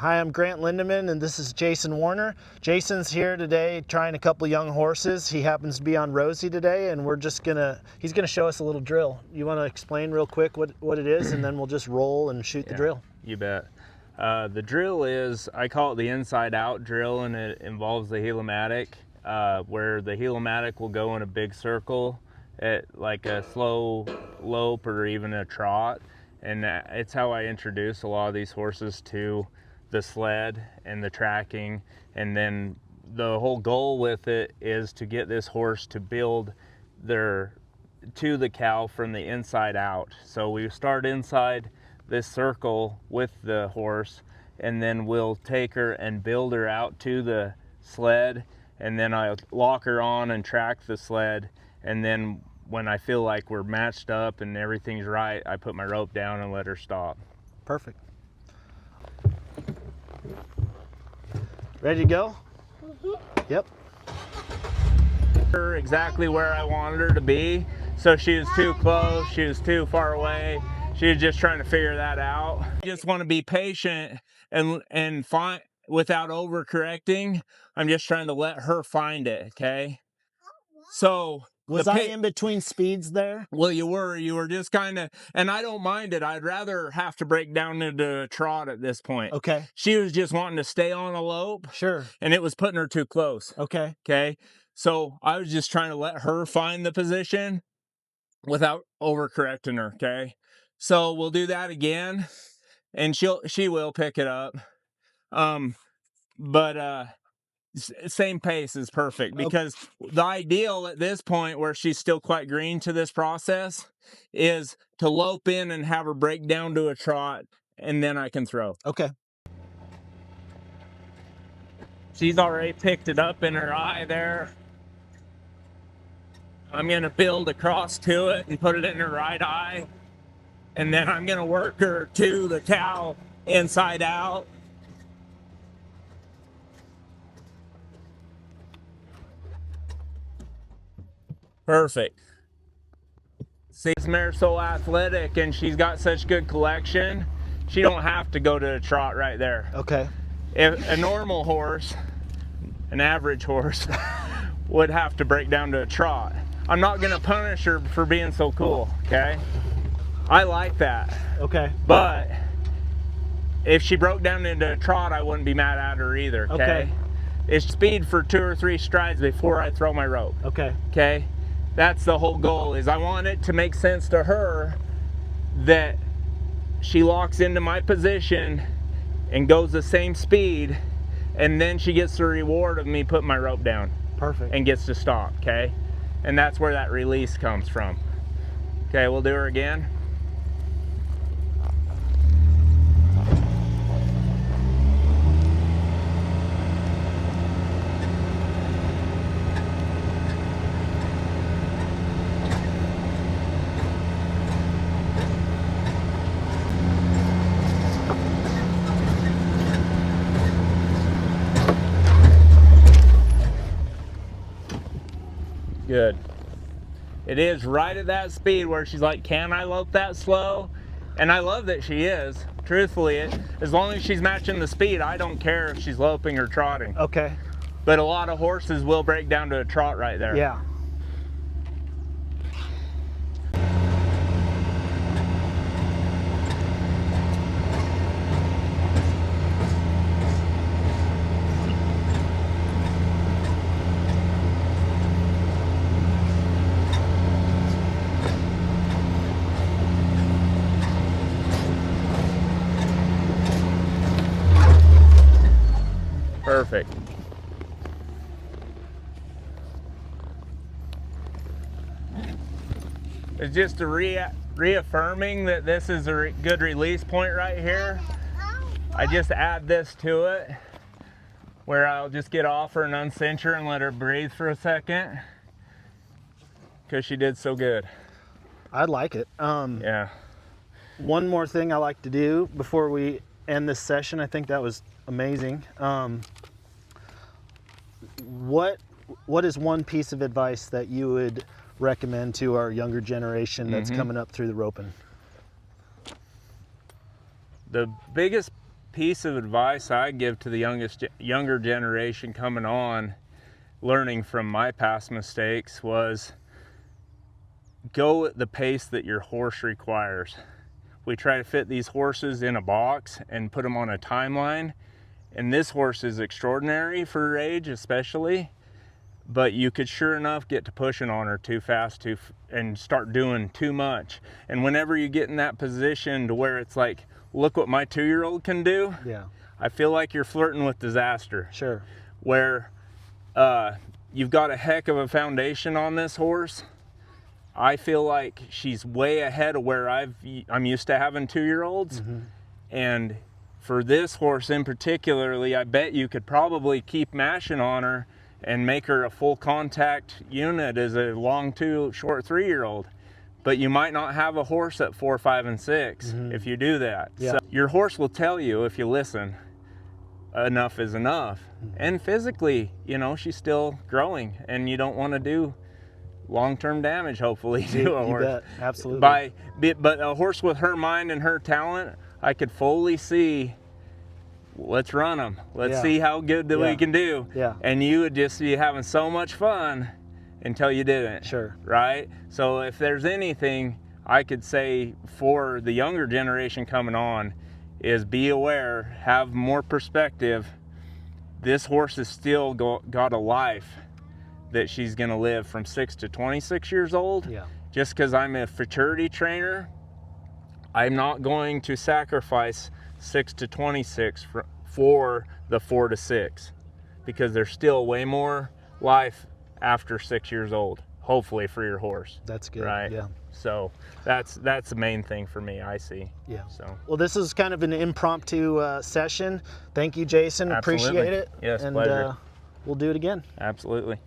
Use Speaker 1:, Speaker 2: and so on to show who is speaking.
Speaker 1: Hi, I'm Grant Lindeman, and this is Jason Warner. Jason's here today trying a couple young horses. He happens to be on Rosie today, and he's gonna show us a little drill. You want to explain real quick what it is, and then we'll just roll and shoot the drill.
Speaker 2: You bet. The drill is, I call it the inside out drill, and it involves the helomatic, where the helomatic will go in a big circle at like a slow lope or even a trot. And it's how I introduce a lot of these horses to the sled and the tracking. And then the whole goal with it is to get this horse to build to the cow from the inside out. So we start inside this circle with the horse, and then we'll take her and build her out to the sled, and then I lock her on and track the sled, and then when I feel like we're matched up and everything's right, I put my rope down and let her stop.
Speaker 1: Perfect. Ready to go? Mm-hmm. Yep.
Speaker 2: Her exactly where I wanted her to be, so she was too close, she was too far away. She was just trying to figure that out. I just want to be patient and find without overcorrecting. I'm just trying to let her find it, okay? So
Speaker 1: was I in between speeds there?
Speaker 2: Well, you were just kind of, and I don't mind it. I'd rather have to break down into a trot at this point.
Speaker 1: Okay.
Speaker 2: She was just wanting to stay on a lope.
Speaker 1: Sure.
Speaker 2: And it was putting her too close.
Speaker 1: Okay.
Speaker 2: Okay. So I was just trying to let her find the position without overcorrecting her. Okay. So we'll do that again, and she will pick it up. Same pace is perfect, because the ideal at this point, where she's still quite green to this process, is to lope in and have her break down to a trot, and then I can throw.
Speaker 1: Okay.
Speaker 2: She's already picked it up in her eye there. I'm going to build across to it and put it in her right eye, and then I'm going to work her to the cow inside out. Perfect. See, this mare's so athletic and she's got such good collection, she don't have to go to a trot right there.
Speaker 1: Okay.
Speaker 2: If a normal horse, an average horse, would have to break down to a trot. I'm not gonna punish her for being so cool, okay? I like that.
Speaker 1: Okay.
Speaker 2: But if she broke down into a trot, I wouldn't be mad at her either, okay? It's speed for 2 or 3 strides before I throw my rope.
Speaker 1: Okay.
Speaker 2: Okay? That's the whole goal, is I want it to make sense to her that she locks into my position and goes the same speed, and then she gets the reward of me putting my rope down.
Speaker 1: Perfect.
Speaker 2: And gets to stop, okay? And that's where that release comes from. Okay, we'll do her again. Good. It is right at that speed where she's like, can I lope that slow? And I love that she is. Truthfully, as long as she's matching the speed, I don't care if she's loping or trotting.
Speaker 1: Okay.
Speaker 2: But a lot of horses will break down to a trot right there.
Speaker 1: Yeah.
Speaker 2: Perfect. It's just reaffirming that this is a good release point right here. I just add this to it, where I'll just get off her and uncinch her and let her breathe for a second, because she did so good.
Speaker 1: I like it.
Speaker 2: Yeah.
Speaker 1: One more thing I like to do before we end this session, I think that was amazing. What is one piece of advice that you would recommend to our younger generation that's coming up through the roping?
Speaker 2: The biggest piece of advice I give to the younger generation coming on, learning from my past mistakes, was go at the pace that your horse requires. We try to fit these horses in a box and put them on a timeline, and this horse is extraordinary for her age especially, but you could sure enough get to pushing on her too fast and start doing too much. And whenever you get in that position to where it's like, look what my 2-year-old can do,
Speaker 1: Yeah.
Speaker 2: I feel like you're flirting with disaster.
Speaker 1: Sure.
Speaker 2: Where you've got a heck of a foundation on this horse. I feel like she's way ahead of where I'm used to having 2-year-olds.
Speaker 1: Mm-hmm.
Speaker 2: And for this horse in particularly, I bet you could probably keep mashing on her and make her a full contact unit as a long 2, short 3-year-old. But you might not have a horse at 4, 5, and 6
Speaker 1: Mm-hmm.
Speaker 2: if you do that.
Speaker 1: Yeah.
Speaker 2: So your horse will tell you, if you listen, enough is enough.
Speaker 1: Mm-hmm.
Speaker 2: And physically, you know, she's still growing, and you don't want to do long-term damage, hopefully, to a horse.
Speaker 1: You bet. Absolutely.
Speaker 2: But a horse with her mind and her talent, I could fully see, let's run them. Let's
Speaker 1: Yeah.
Speaker 2: see how good that
Speaker 1: Yeah.
Speaker 2: we can do.
Speaker 1: Yeah.
Speaker 2: And you would just be having so much fun until you didn't.
Speaker 1: Sure.
Speaker 2: Right? So if there's anything I could say for the younger generation coming on, is be aware, have more perspective. This horse has still got a life that she's going to live from 6 to 26 years old.
Speaker 1: Yeah.
Speaker 2: Just because I'm a futurity trainer, I'm not going to sacrifice 6 to 26 for the 4 to 6, because there's still way more life after 6 years old, hopefully, for your horse.
Speaker 1: That's good.
Speaker 2: Right?
Speaker 1: Yeah.
Speaker 2: So that's the main thing for me, I see.
Speaker 1: Yeah.
Speaker 2: So
Speaker 1: Well, this is kind of an impromptu session. Thank you, Jason.
Speaker 2: Absolutely.
Speaker 1: Appreciate it.
Speaker 2: Yes,
Speaker 1: and
Speaker 2: pleasure.
Speaker 1: We'll do it again.
Speaker 2: Absolutely.